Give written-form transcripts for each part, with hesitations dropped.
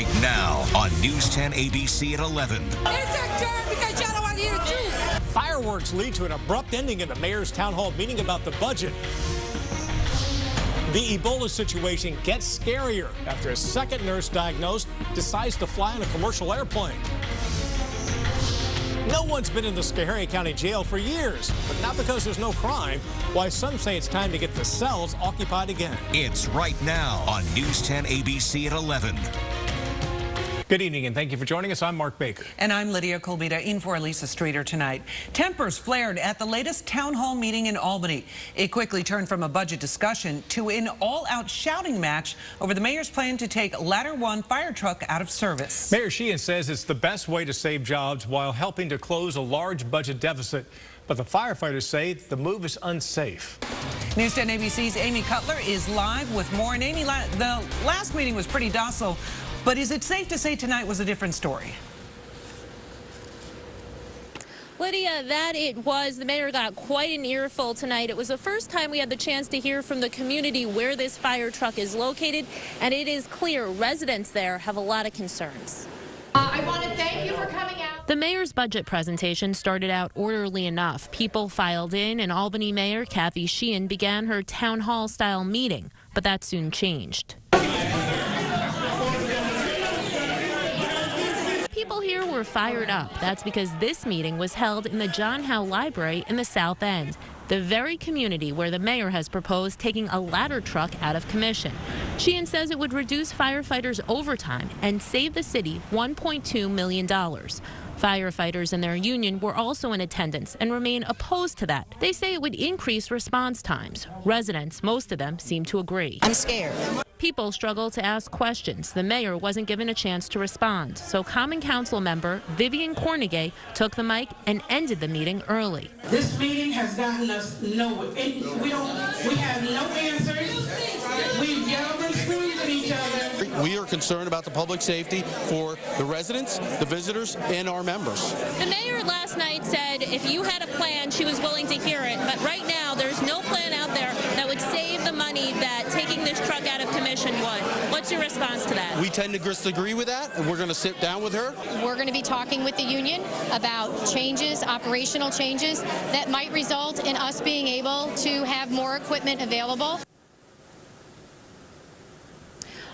right now on News 10 ABC at 11. It's adjourned because y'all don't want to hear the truth. Fireworks lead to an abrupt ending in the mayor's town hall meeting about the budget. The Ebola situation gets scarier after a second nurse diagnosed decides to fly on a commercial airplane. No one's been in the Schoharie County jail for years, but not because there's no crime. Why some say it's time to get the cells occupied again. It's right now on News 10 ABC at 11. Good evening, and thank you for joining us. I'm Mark Baker. And I'm Lydia Colbita, in for Elisa Streeter tonight. Tempers flared at the latest town hall meeting in Albany. It quickly turned from a budget discussion to an all-out shouting match over the mayor's plan to take Ladder 1 fire truck out of service. Mayor Sheehan says it's the best way to save jobs while helping to close a large budget deficit. But the firefighters say the move is unsafe. News 10 ABC's Amy Cutler is live with more. And Amy, the last meeting was pretty docile. But is it safe to say tonight was a different story? Lydia, that it was. The mayor got quite an earful tonight. It was the first time we had the chance to hear from the community where this fire truck is located, and it is clear residents there have a lot of concerns. I want to thank you for coming out. The mayor's budget presentation started out orderly enough. People filed in, and Albany Mayor Kathy Sheehan began her town hall style meeting, but that soon changed. People here were fired up. That's because this meeting was held in the John Howe Library in the South End, the very community where the mayor has proposed taking a ladder truck out of commission. Sheehan says it would reduce firefighters' overtime and save the city $1.2 million. Firefighters and their union were also in attendance and remain opposed to that. They say it would increase response times. Residents, most of them, seem to agree. I'm scared. People struggle to ask questions. The mayor wasn't given a chance to respond. So Common Council member Vivian Cornegay took the mic and ended the meeting early. This meeting has gotten us nowhere. We have no answers. We've yelled and screamed at each other. We are concerned about the public safety for the residents, the visitors, and our members. The mayor last night said if you had a plan, she was willing to hear it. But right now, there's no plan out there that would save the money that taking this truck out of commission would. What's your response to that? We tend to disagree with that, and we're going to sit down with her. We're going to be talking with the union about changes, operational changes that might result in us being able to have more equipment available.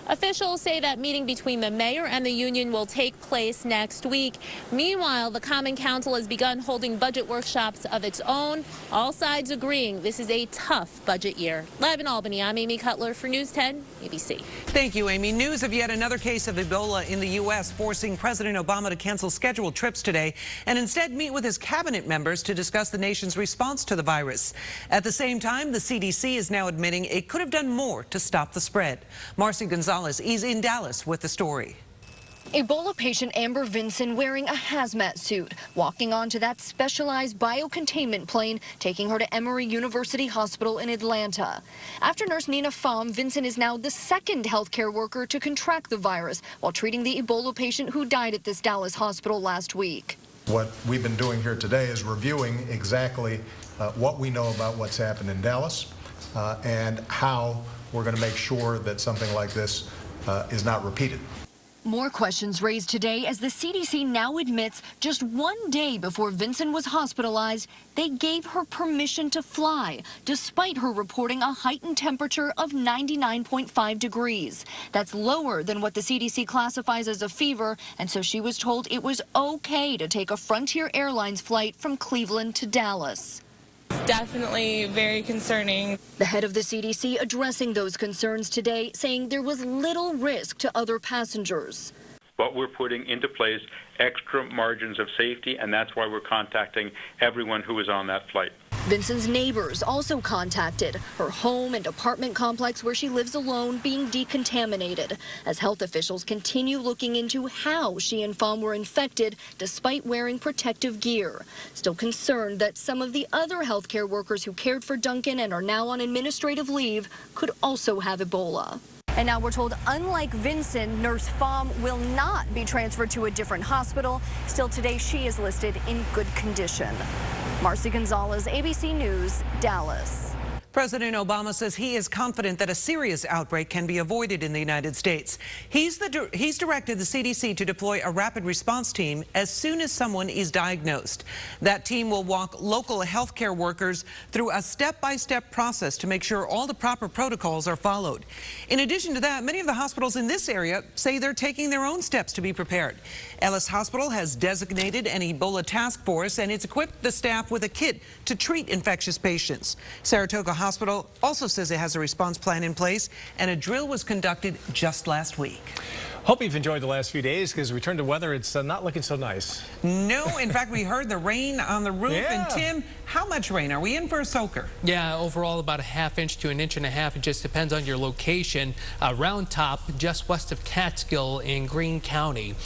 Officials say that meeting between the mayor and the union will take place next week. Meanwhile, the Common Council has begun holding budget workshops of its own, all sides agreeing this is a tough budget year. Live in Albany, I'm Amy Cutler for News 10 ABC. Thank you, Amy. News of yet another case of Ebola in the U.S. forcing President Obama to cancel scheduled trips today and instead meet with his cabinet members to discuss the nation's response to the virus. At the same time, the CDC is now admitting it could have done more to stop the spread. Marcy Gonzalez is in Dallas with the story. Ebola patient Amber Vinson wearing a hazmat suit, walking onto that specialized biocontainment plane, taking her to Emory University Hospital in Atlanta. After nurse Nina Pham, Vinson is now the second healthcare worker to contract the virus while treating the Ebola patient who died at this Dallas hospital last week. What we've been doing here today is reviewing exactly what we know about what's happened in Dallas and how we're going to make sure that something like this is not repeated. More questions raised today as the CDC now admits just one day before Vinson was hospitalized, they gave her permission to fly, despite her reporting a heightened temperature of 99.5 degrees. That's lower than what the CDC classifies as a fever, and so she was told it was okay to take a Frontier Airlines flight from Cleveland to Dallas. Definitely very concerning. The head of the CDC addressing those concerns today, saying there was little risk to other passengers. But we're putting into place extra margins of safety, and that's why we're contacting everyone who was on that flight. Vinson's neighbors also contacted, her home and apartment complex where she lives alone being decontaminated, as health officials continue looking into how she and Pham were infected despite wearing protective gear. Still concerned that some of the other healthcare workers who cared for Duncan and are now on administrative leave could also have Ebola. And now we're told, unlike Vinson, Nurse Pham will not be transferred to a different hospital. Still today, she is listed in good condition. Marcy Gonzalez, ABC News, Dallas. President Obama says he is confident that a serious outbreak can be avoided in the United States. He's directed the CDC to deploy a rapid response team as soon as someone is diagnosed. That team will walk local healthcare workers through a step-by-step process to make sure all the proper protocols are followed. In addition to that, many of the hospitals in this area say they're taking their own steps to be prepared. Ellis Hospital has designated an Ebola task force, and it's equipped the staff with a kit to treat infectious patients. Saratoga Hospital also says it has a response plan in place, and a drill was conducted just last week. Hope you've enjoyed the last few days, because we turn to weather, it's not looking so nice. No, in fact, we heard the rain on the roof. Yeah. And Tim, how much rain? Are we in for a soaker? Yeah, overall about a ½ inch to an1.5 inches. It just depends on your location. Round Top, just west of Catskill in Greene County.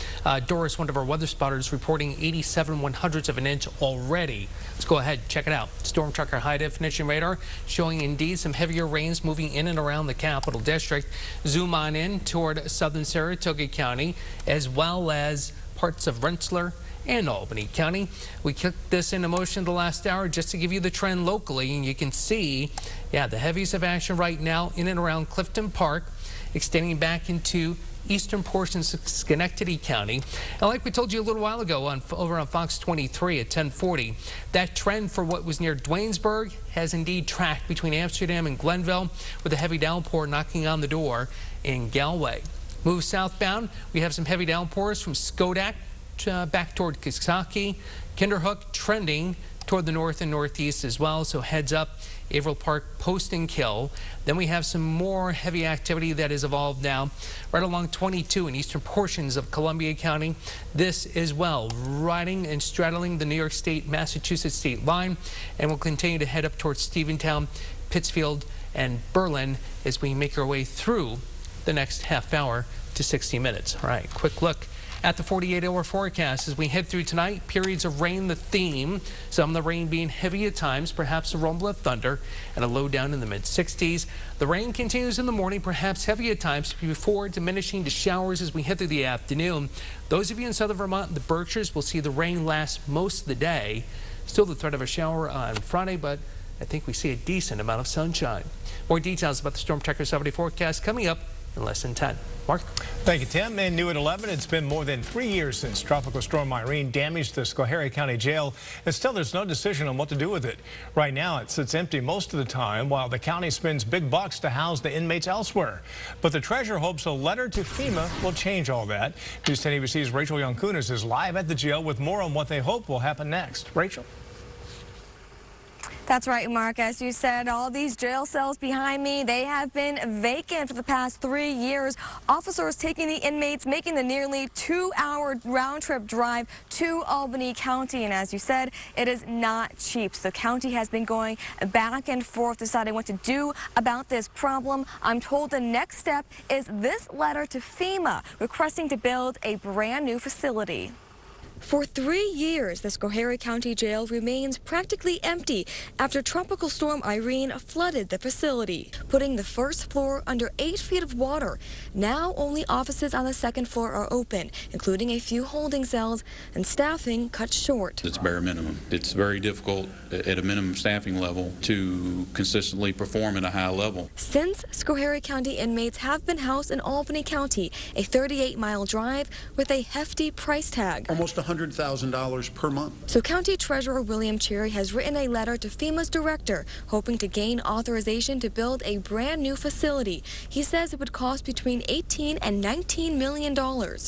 Doris, one of our weather spotters, reporting 87/100ths of an inch already. Let's go ahead, check it out. Storm tracker high definition radar showing indeed some heavier rains moving in and around the Capital District. Zoom on in toward southern Saratoga County, as well as parts of Rensselaer and Albany County. We kicked this into motion the last hour just to give you the trend locally, and you can see, yeah, the heaviest of action right now in and around Clifton Park, extending back into eastern portions of Schenectady County. And like we told you a little while ago over on Fox 23 at 1040, that trend for what was near Dwaynesburg has indeed tracked between Amsterdam and Glenville, with a heavy downpour knocking on the door in Galway. Move southbound, we have some heavy downpours from Schodak back toward Coxsackie, Kinderhook trending toward the north and northeast as well, so heads up Averill Park, Post and Kill. Then we have some more heavy activity that has evolved now right along 22 in eastern portions of Columbia County. This as well, riding and straddling the New York State-Massachusetts state line, and will continue to head up towards Stephentown, Pittsfield, and Berlin as we make our way through the next half hour to 60 minutes. All right, quick look at the 48-hour forecast as we head through tonight. Periods of rain, the theme. Some of the rain being heavy at times, perhaps a rumble of thunder, and a low down in the mid-60s. The rain continues in the morning, perhaps heavy at times, before diminishing to showers as we head through the afternoon. Those of you in southern Vermont and the Berkshires will see the rain last most of the day. Still the threat of a shower on Friday, but I think we see a decent amount of sunshine. More details about the Storm Tracker 70 forecast coming up in less than 10. Mark? Thank you, Tim. And new at 11, it's been more than 3 years since Tropical Storm Irene damaged the Schoharie County Jail, and still there's no decision on what to do with it. Right now, it sits empty most of the time while the county spends big bucks to house the inmates elsewhere. But the treasurer hopes a letter to FEMA will change all that. News 10 ABC's Rachel Young-Kunis is live at the jail with more on what they hope will happen next. Rachel? That's right, Mark. As you said, all these jail cells behind me, they have been vacant for the past 3 years. Officers taking the inmates, making the nearly 2-hour round-trip drive to Albany County. And as you said, it is not cheap. So the county has been going back and forth deciding what to do about this problem. I'm told the next step is this letter to FEMA requesting to build a brand new facility. For 3 years, the Schoharie County Jail remains practically empty after Tropical Storm Irene flooded the facility, putting the first floor under 8 feet of water. Now only offices on the second floor are open, including a few holding cells, and staffing cut short. It's bare minimum. It's very difficult at a minimum staffing level to consistently perform at a high level. Since Schoharie County inmates have been housed in Albany County, a 38-mile drive with a hefty price tag. Almost $100,000 per month. So County Treasurer William Cherry has written a letter to FEMA's director, hoping to gain authorization to build a brand new facility. He says it would cost between $18 and $19 million.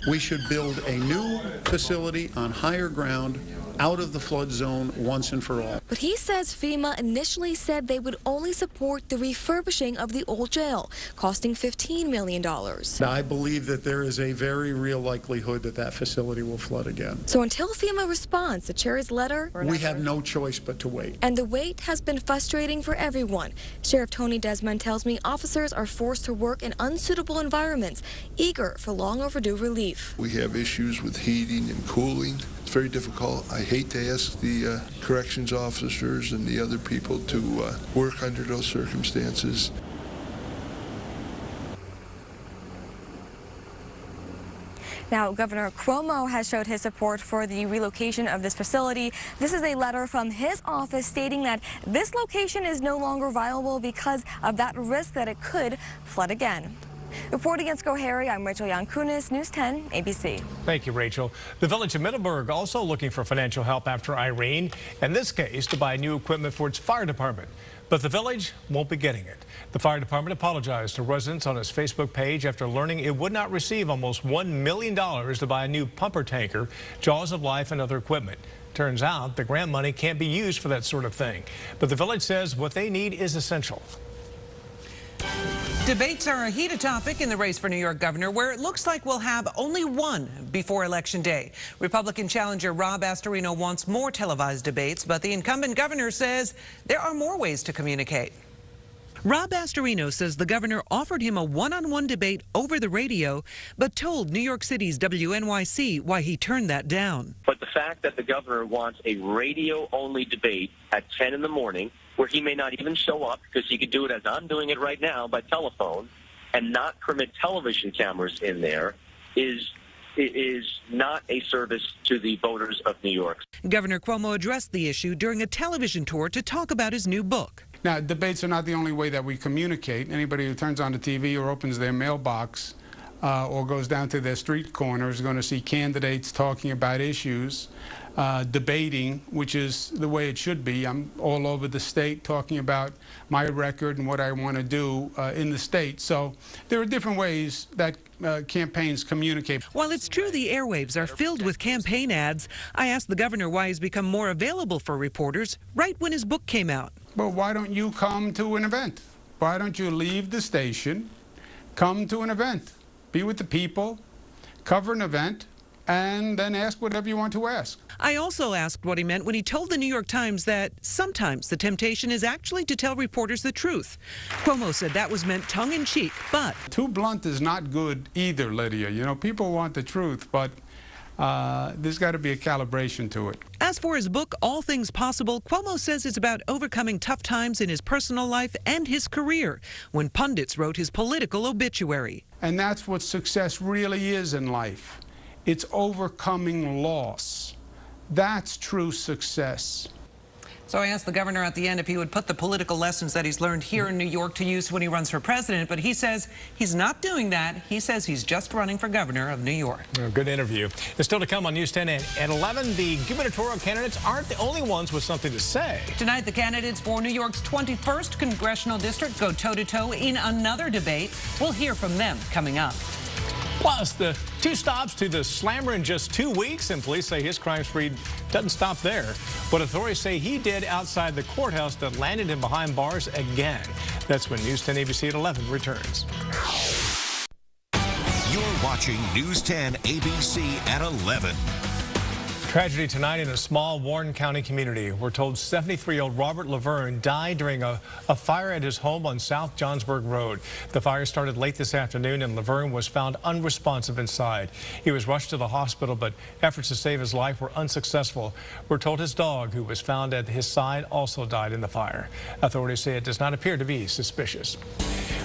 We should build a new facility on higher ground, out of the flood zone once and for all. But he says FEMA initially said they would only support the refurbishing of the old jail, costing $15 million. Now, I believe that there is a very real likelihood that that facility will flood again. So until FEMA responds to Cherry's letter, we have no choice but to wait. And the wait has been frustrating for everyone. Sheriff Tony Desmond tells me officers are forced to work in unsuitable environments, eager for long overdue relief. We have issues with heating and cooling. It's very difficult. I hate to ask the corrections officers and the other people to work under those circumstances. Now, Governor Cuomo has showed his support for the relocation of this facility. This is a letter from his office stating that this location is no longer viable because of that risk that it could flood again. Reporting in Schoharie, I'm Rachel Yankunis, News 10 ABC. Thank you, Rachel. The village of Middleburg also looking for financial help after Irene, in this case to buy new equipment for its fire department. But the village won't be getting it. The fire department apologized to residents on its Facebook page after learning it would not receive almost $1 million to buy a new pumper tanker, Jaws of Life, and other equipment. Turns out the grant money can't be used for that sort of thing. But the village says what they need is essential. Debates are a heated topic in the race for New York governor, where it looks like we'll have only one before Election Day. Republican challenger Rob Astorino wants more televised debates, but the incumbent governor says there are more ways to communicate. Rob Astorino says the governor offered him a one-on-one debate over the radio, but told New York City's WNYC why he turned that down. But the fact that the governor wants a radio-only debate at 10 in the morning, where he may not even show up because he could do it as I'm doing it right now by telephone and not permit television cameras in there is not a service to the voters of New York. Governor Cuomo addressed the issue during a television tour to talk about his new book. Now, debates are not the only way that we communicate. Anybody who turns on the TV or opens their mailbox or goes down to their street corner is going to see candidates talking about issues, debating, which is the way it should be. I'm all over the state talking about my record and what I want to do in the state. So there are different ways that campaigns communicate. While it's true the airwaves are filled with campaign ads, I asked the governor why he's become more available for reporters right when his book came out. Well, why don't you come to an event? Why don't you leave the station, come to an event, be with the people, cover an event, and then ask whatever you want to ask. I also asked what he meant when he told the New York Times that sometimes the temptation is actually to tell reporters the truth. Cuomo said that was meant tongue-in-cheek, but... Too blunt is not good either, Lydia. You know, people want the truth, but there's got to be a calibration to it. As for his book, All Things Possible, Cuomo says it's about overcoming tough times in his personal life and his career, when pundits wrote his political obituary. And that's what success really is in life. It's overcoming loss. That's true success. So I asked the governor at the end if he would put the political lessons that he's learned here in New York to use when he runs for president, but he says he's not doing that. He says he's just running for governor of New York. Oh, good interview. It's still to come on News 10 at 11. The gubernatorial candidates aren't the only ones with something to say. Tonight, the candidates for New York's 21st congressional district go toe-to-toe in another debate. We'll hear from them coming up. Plus, the 2 stops to the slammer in just 2 weeks, and police say his crime spree doesn't stop there. What authorities say he did outside the courthouse that landed him behind bars again. That's when News 10 ABC at 11 returns. You're watching News 10 ABC at 11. Tragedy tonight in a small Warren County community. We're told 73-year-old Robert Laverne died during a fire at his home on South Johnsburg Road. The fire started late this afternoon, and Laverne was found unresponsive inside. He was rushed to the hospital, but efforts to save his life were unsuccessful. We're told his dog, who was found at his side, also died in the fire. Authorities say it does not appear to be suspicious.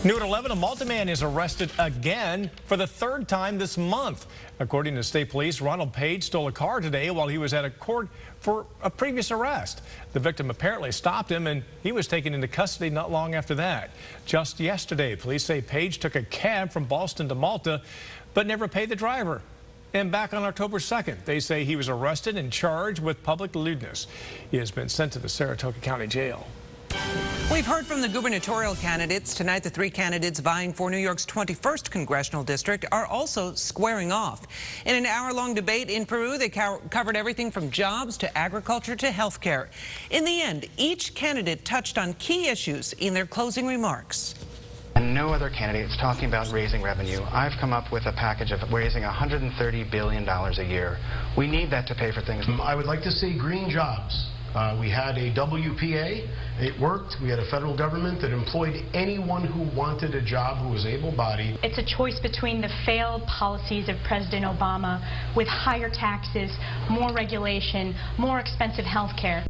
New at 11, a Malta man is arrested again for the 3rd time this month. According to state police, Ronald Page stole a car today while he was at a court for a previous arrest. The victim apparently stopped him, and he was taken into custody not long after that. Just yesterday, police say Page took a cab from Boston to Malta, but never paid the driver. And back on October 2nd, they say he was arrested and charged with public lewdness. He has been sent to the Saratoga County Jail. We've heard from the gubernatorial candidates. Tonight, the 3 candidates vying for New York's 21st congressional district are also squaring off. In an hour-long debate in Peru, they covered everything from jobs to agriculture to health care. In the end, each candidate touched on key issues in their closing remarks. And no other candidate's talking about raising revenue. I've come up with a package of raising $130 billion a year. We need that to pay for things. I would like to see green jobs. We had a WPA, it worked. We had a federal government that employed anyone who wanted a job who was able-bodied. It's a choice between the failed policies of President Obama with higher taxes, more regulation, more expensive health care.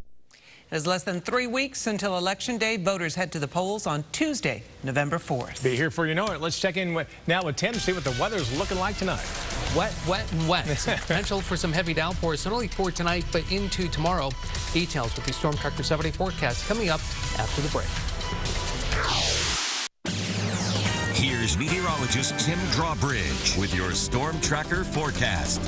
It is less than 3 weeks until Election Day. Voters head to the polls on Tuesday, November 4th. Be here for you know it. Let's check in now with Tim to see what the weather's looking like tonight. Wet, wet, and wet. Potential for some heavy downpours, not only for tonight, but into tomorrow. Details with the Storm Tracker 7-day forecast coming up after the break. Here's meteorologist Tim Drawbridge with your Storm Tracker forecast.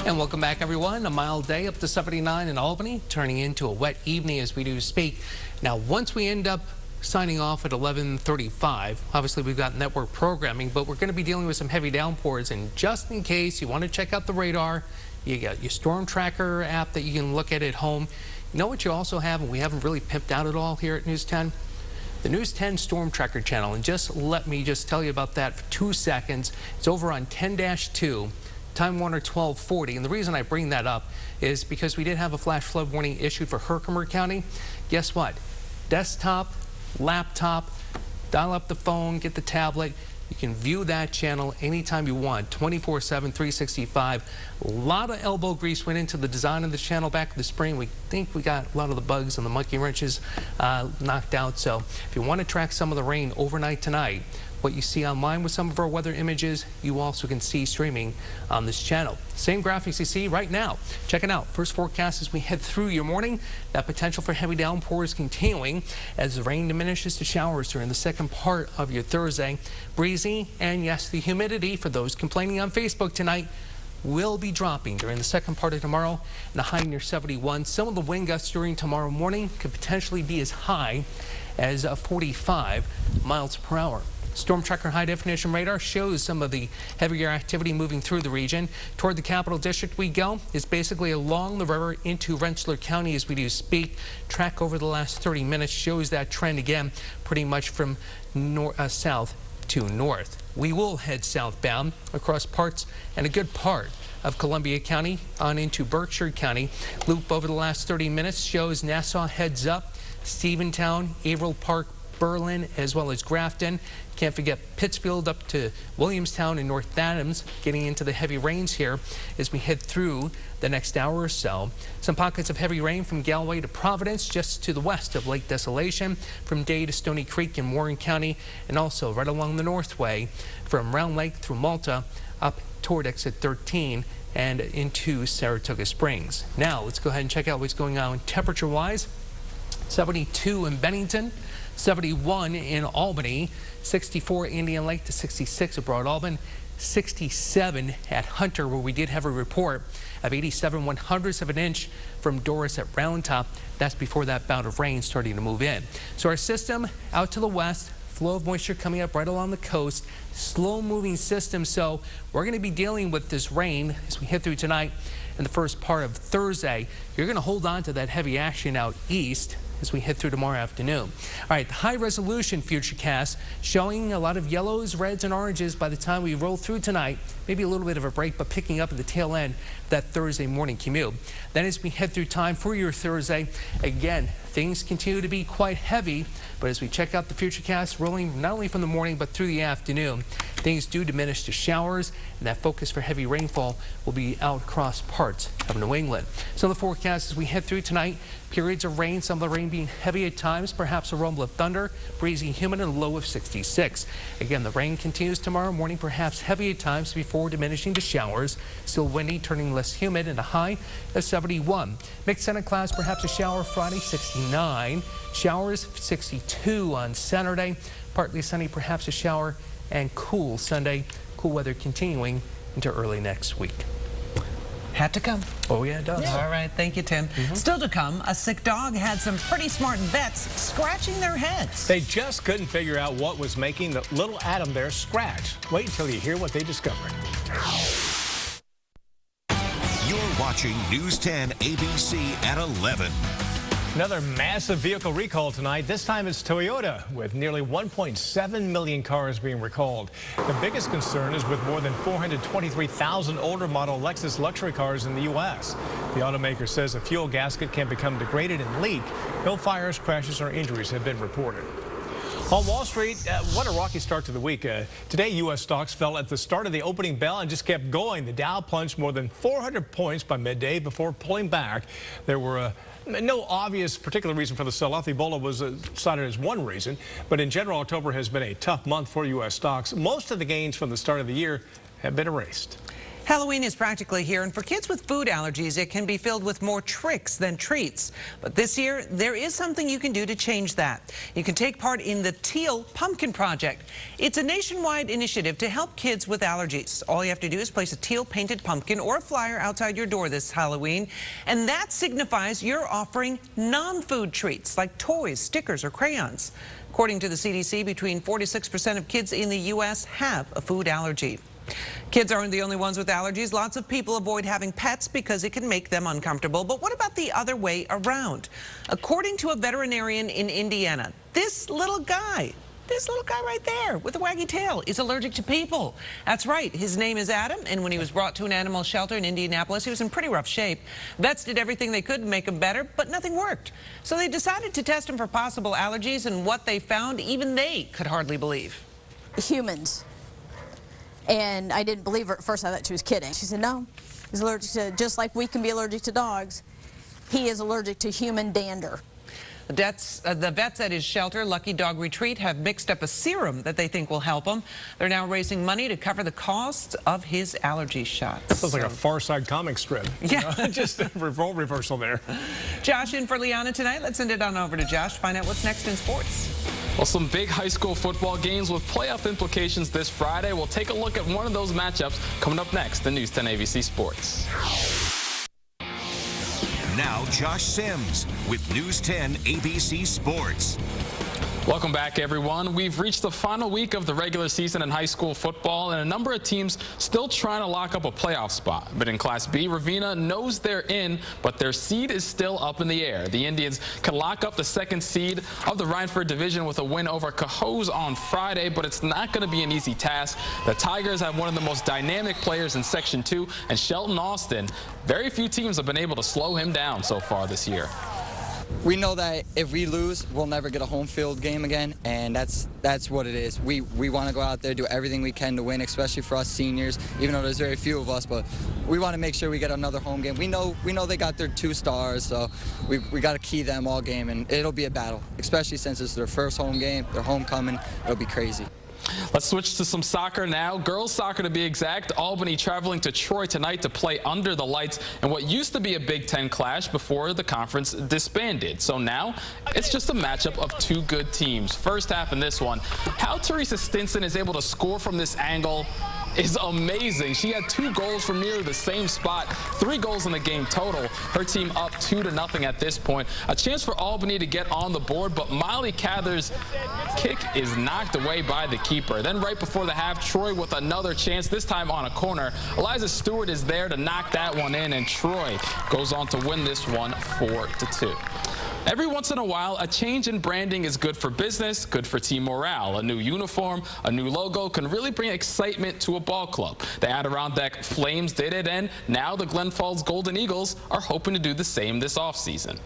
And welcome back, everyone. A mild day up to 79 in Albany, turning into a wet evening as we do speak. Now, once we end up signing off at 11:35, obviously we've got network programming, but we're going to be dealing with some heavy downpours. And just in case you want to check out the radar, you got your Storm Tracker app that you can look at home. You know what you also have, and we haven't really pimped out at all here at News 10? The News 10 Storm Tracker channel. And just let me tell you about that for 2 seconds. It's over on 10-2. Time Warner 1240, and the reason I bring that up is because we did have a flash flood warning issued for Schoharie County. Guess what? Desktop, laptop, dial up the phone, get the tablet. You can view that channel anytime you want, 24/7, 365. A lot of elbow grease went into the design of the channel back in the spring. We think we got a lot of the bugs and the monkey wrenches knocked out. So if you want to track some of the rain overnight tonight, what you see online with some of our weather images, you also can see streaming on this channel. Same graphics you see right now. Check it out. First forecast as we head through your morning. That potential for heavy downpours continuing as the rain diminishes to showers during the second part of your Thursday. Breezy, and yes, the humidity for those complaining on Facebook tonight will be dropping during the second part of tomorrow, and a high near 71. Some of the wind gusts during tomorrow morning could potentially be as high as 45 miles per hour. Storm Tracker high definition radar shows some of the heavier activity moving through the region. Toward the Capital District we go. It's basically along the river into Rensselaer County as we do speak. Track over the last 30 minutes shows that trend again, pretty much from south to north. We will head southbound across parts and a good part of Columbia County on into Berkshire County. Loop over the last 30 minutes shows Nassau heads up, Stephentown, Averill Park, Berlin, as well as Grafton. Can't forget Pittsfield up to Williamstown and North Adams, getting into the heavy rains here as we head through the next hour or so. Some pockets of heavy rain from Galway to Providence, just to the west of Lake Desolation, from Day to Stony Creek in Warren County, and also right along the Northway from Round Lake through Malta up toward exit 13 and into Saratoga Springs. Now let's go ahead and check out what's going on temperature-wise. 72 in Bennington, 71 in Albany, 64 Indian Lake to 66 at Broad Albany, 67 at Hunter, where we did have a report of 87/100ths of an inch from Doris at Round Top. That's before that bout of rain starting to move in. So our system out to the west, flow of moisture coming up right along the coast, slow moving system. So we're going to be dealing with this rain as we head through tonight and the first part of Thursday. You're going to hold on to that heavy action out east as we head through tomorrow afternoon. All right, the high resolution futurecast showing a lot of yellows, reds, and oranges by the time we roll through tonight. Maybe a little bit of a break, but picking up at the tail end of that Thursday morning commute. Then as we head through time for your Thursday, again, things continue to be quite heavy, but as we check out the futurecast rolling not only from the morning but through the afternoon, things do diminish to showers, and that focus for heavy rainfall will be out across parts of New England. So the forecast as we head through tonight, periods of rain, some of the rain being heavy at times, perhaps a rumble of thunder, breezy, humid, and a low of 66. Again, the rain continues tomorrow morning, perhaps heavy at times before diminishing to showers. Still windy, turning less humid, and a high of 71. Mixed sun and clouds, perhaps a shower Friday, 69. Showers 62 on Saturday. Partly sunny, perhaps a shower, and cool Sunday. Cool weather continuing into early next week. Had to come. Oh, yeah, it does. Yeah. All right, thank you, Tim. Still to come, a sick dog had some pretty smart vets scratching their heads. They just couldn't figure out what was making the little Adam there scratch. Wait until you hear what they discovered. You're watching News 10 ABC at 11. Another massive vehicle recall tonight. This time it's Toyota, with nearly 1.7 million cars being recalled. The biggest concern is with more than 423,000 older model Lexus luxury cars in the U.S. The automaker says a fuel gasket can become degraded and leak. No fires, crashes, or injuries have been reported. On Wall Street, what a rocky start to the week. Today, U.S. stocks fell at the start of the opening bell and just kept going. The Dow plunged more than 400 points by midday before pulling back. There were no obvious particular reason for the sell-off. Ebola was cited as one reason, but in general, October has been a tough month for U.S. stocks. Most of the gains from the start of the year have been erased. Halloween is practically here, and for kids with food allergies, it can be filled with more tricks than treats. But this year, there is something you can do to change that. You can take part in the Teal Pumpkin Project. It's a nationwide initiative to help kids with allergies. All you have to do is place a teal painted pumpkin or a flyer outside your door this Halloween, and that signifies you're offering non-food treats like toys, stickers, or crayons. According to the CDC, between 4 to 6% of kids in the U.S. have a food allergy. Kids aren't the only ones with allergies. Lots of people avoid having pets because it can make them uncomfortable. But what about the other way around? According to a veterinarian in Indiana, this little guy right there with the waggy tail is allergic to people. That's right. His name is Adam, and when he was brought to an animal shelter in Indianapolis, he was in pretty rough shape. Vets did everything they could to make him better, but nothing worked. So they decided to test him for possible allergies, and what they found, even they could hardly believe. Humans. And I didn't believe her at first. I thought she was kidding. She said, no, he's allergic to, just like we can be allergic to dogs, he is allergic to human dander. The vets at his shelter, Lucky Dog Retreat, have mixed up a serum that they think will help him. They're now raising money to cover the costs of his allergy shots. Sounds like a Far Side comic strip. Yeah. Just a role reversal there. Josh in for Liana tonight. Let's send it on over to Josh, find out what's next in sports. Well, some big high school football games with playoff implications this Friday. We'll take a look at one of those matchups coming up next in News 10 ABC Sports. Now, Josh Sims with News 10 ABC Sports. Welcome back, everyone. We've reached the final week of the regular season in high school football, and a number of teams still trying to lock up a playoff spot. But in Class B, Ravenna knows they're in, but their seed is still up in the air. The Indians can lock up the second seed of the Rhineford Division with a win over Cohoes on Friday, but it's not going to be an easy task. The Tigers have one of the most dynamic players in Section 2, and Shelton Austin. Very few teams have been able to slow him down so far this year. We know that if we lose, we'll never get a home field game again, and that's what it is. We want to go out there, do everything we can to win, especially for us seniors, even though there's very few of us, but we want to make sure we get another home game. We know they got their 2 stars, so we got to key them all game, and it'll be a battle, especially since it's their first home game, their homecoming. It'll be crazy. Let's switch to some soccer now. Girls soccer to be exact. Albany traveling to Troy tonight to play under the lights in what used to be a Big Ten clash before the conference disbanded. So now it's just a matchup of 2 good teams. First half in this one. How Teresa Stinson is able to score from this angle is amazing. She had 2 goals from nearly the same spot, 3 goals in the game total. Her team up 2-0 at this point. A chance for Albany to get on the board, but Molly Cather's kick is knocked away by the keeper. Then right before the half, Troy with another chance, this time on a corner. Eliza Stewart is there to knock that one in, and Troy goes on to win this one 4-2. Every once in a while, a change in branding is good for business, good for team morale. A new uniform, a new logo can really bring excitement to a ball club. The Adirondack Flames did it, and now the Glen Falls Golden Eagles are hoping to do the same this offseason.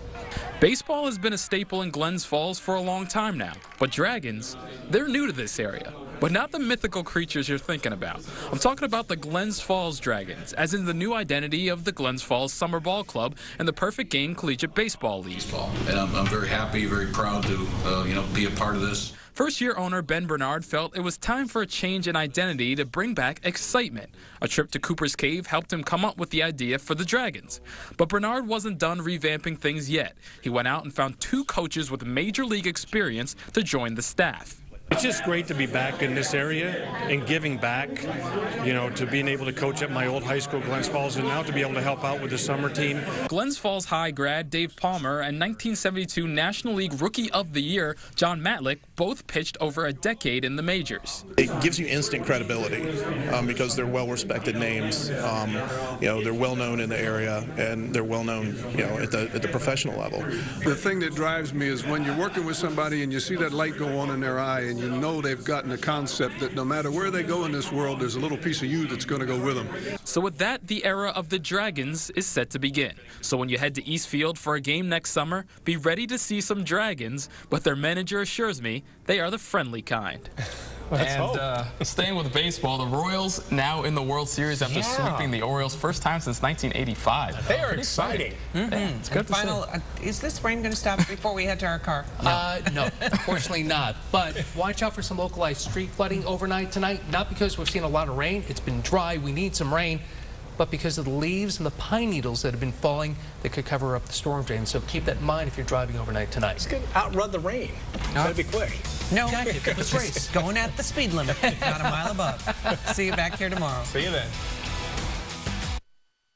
Baseball has been a staple in Glens Falls for a long time now, but Dragons, they're new to this area. But not the mythical creatures you're thinking about. I'm talking about the Glens Falls Dragons, as in the new identity of the Glens Falls Summer Ball Club and the Perfect Game Collegiate Baseball League. And I'm very happy, very proud to be a part of this. First-year owner Ben Bernard felt it was time for a change in identity to bring back excitement. A trip to Cooper's Cave helped him come up with the idea for the Dragons. But Bernard wasn't done revamping things yet. He went out and found 2 coaches with major league experience to join the staff. It's just great to be back in this area and giving back, to being able to coach at my old high school, Glens Falls, and now to be able to help out with the summer team. Glens Falls High grad Dave Palmer and 1972 National League Rookie of the Year John Matlick both pitched over a decade in the majors. It gives you instant credibility because they're well-respected names. They're well-known in the area, and they're well-known, at the professional level. The thing that drives me is when you're working with somebody and you see that light go on in their eye, and you know they've gotten a concept that no matter where they go in this world, there's a little piece of you that's going to go with them. So with that, the era of the Dragons is set to begin. So when you head to Eastfield for a game next summer, be ready to see some Dragons, but their manager assures me they are the friendly kind. And staying with baseball, the Royals now in the World Series after sweeping the Orioles first time since 1985. They are exciting. It's good to see. Is this rain going to stop before we head to our car? No, unfortunately not. But watch out for some localized street flooding overnight tonight. Not because we've seen a lot of rain. It's been dry. We need some rain. but because of the leaves and the pine needles that have been falling that could cover up the storm drain. So keep that in mind if you're driving overnight tonight. It's going to outrun the rain. Gotta be quick. No, Exactly. it's going at the speed limit, not a mile above. See you back here tomorrow. See you then.